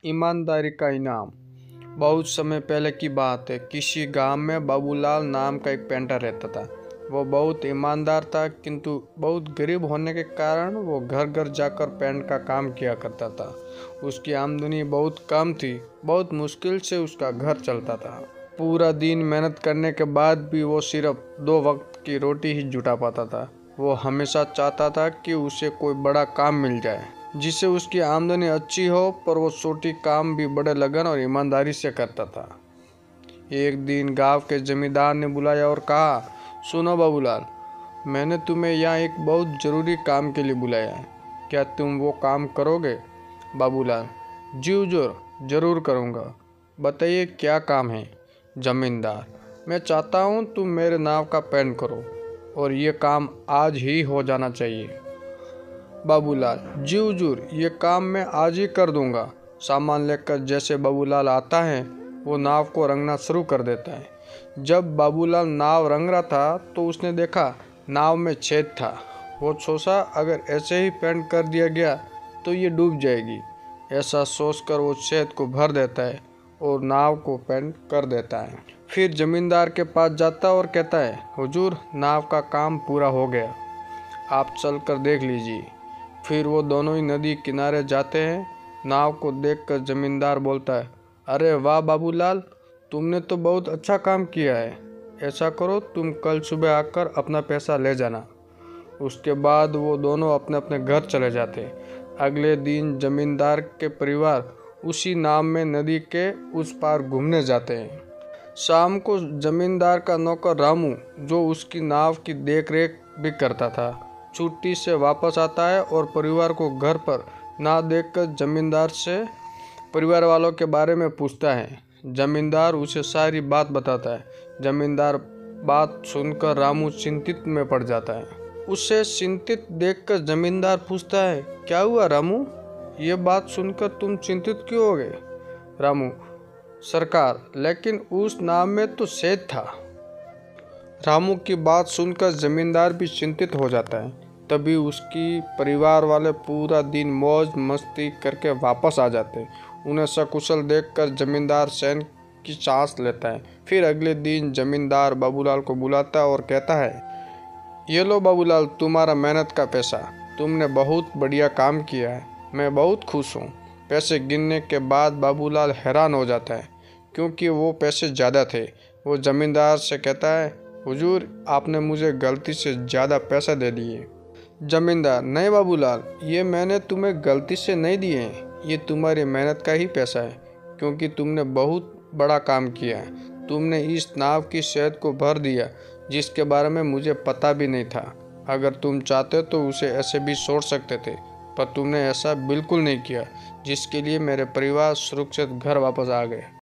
ईमानदारी का इनाम। बहुत समय पहले की बात है। किसी गांव में बाबूलाल नाम का एक पेंटर रहता था। वो बहुत ईमानदार था, किंतु बहुत गरीब होने के कारण वो घर घर जाकर पेंट का काम किया करता था। उसकी आमदनी बहुत कम थी। बहुत मुश्किल से उसका घर चलता था। पूरा दिन मेहनत करने के बाद भी वो सिर्फ 2 वक्त की रोटी ही जुटा पाता था। वो हमेशा चाहता था कि उसे कोई बड़ा काम मिल जाए जिससे उसकी आमदनी अच्छी हो, पर वो छोटी काम भी बड़े लगन और ईमानदारी से करता था। एक दिन गांव के जमींदार ने बुलाया और कहा, सुनो बाबूलाल, मैंने तुम्हें यहाँ एक बहुत ज़रूरी काम के लिए बुलाया है। क्या तुम वो काम करोगे? बाबूलाल, जी हुजूर, ज़रूर करूँगा। बताइए क्या काम है? जमींदार, मैं चाहता हूँ तुम मेरे नाव का पेंट करो और ये काम आज ही हो जाना चाहिए। बाबूलाल, जी हुजूर, ये काम मैं आज ही कर दूंगा। सामान लेकर जैसे बाबूलाल आता है, वो नाव को रंगना शुरू कर देता है। जब बाबूलाल नाव रंग रहा था तो उसने देखा नाव में छेद था। वो सोचा अगर ऐसे ही पेंट कर दिया गया तो ये डूब जाएगी। ऐसा सोचकर वो छेद को भर देता है और नाव को पेंट कर देता है। फिर जमींदार के पास जाता है और कहता है, हुजूर, नाव का काम पूरा हो गया, आप चल कर देख लीजिए। फिर वो दोनों ही नदी किनारे जाते हैं। नाव को देखकर जमींदार बोलता है, अरे वाह बाबूलाल, तुमने तो बहुत अच्छा काम किया है। ऐसा करो, तुम कल सुबह आकर अपना पैसा ले जाना। उसके बाद वो दोनों अपने अपने घर चले जाते। अगले दिन जमींदार के परिवार उसी नाव में नदी के उस पार घूमने जाते हैं। शाम को जमींदार का नौकर रामू, जो उसकी नाव की देखरेख भी करता था, छुट्टी से वापस आता है और परिवार को घर पर ना देखकर जमींदार से परिवार वालों के बारे में पूछता है। जमींदार उसे सारी बात बताता है। जमींदार बात सुनकर रामू चिंतित में पड़ जाता है। उसे चिंतित देखकर जमींदार पूछता है, क्या हुआ रामू? ये बात सुनकर तुम चिंतित क्यों हो गए? रामू, सरकार, लेकिन उस नाव में तो छेद था। रामू की बात सुनकर जमींदार भी चिंतित हो जाता है। तभी उसकी परिवार वाले पूरा दिन मौज मस्ती करके वापस आ जाते। उन्हें सकुशल देखकर जमींदार चैन की सांस लेता है। फिर अगले दिन जमींदार बाबूलाल को बुलाता है और कहता है, ये लो बाबूलाल, तुम्हारा मेहनत का पैसा। तुमने बहुत बढ़िया काम किया है, मैं बहुत खुश हूँ। पैसे गिनने के बाद बाबूलाल हैरान हो जाता है, क्योंकि वो पैसे ज़्यादा थे। वो जमींदार से कहता है, हुजूर, आपने मुझे गलती से ज़्यादा पैसा दे दिए। जमींदार, नहीं बाबूलाल, ये मैंने तुम्हें गलती से नहीं दिए हैं, ये तुम्हारी मेहनत का ही पैसा है, क्योंकि तुमने बहुत बड़ा काम किया है। तुमने इस नाव की छेद को भर दिया, जिसके बारे में मुझे पता भी नहीं था। अगर तुम चाहते तो उसे ऐसे भी छोड़ सकते थे, पर तुमने ऐसा बिल्कुल नहीं किया, जिसके लिए मेरे परिवार सुरक्षित घर वापस आ गए।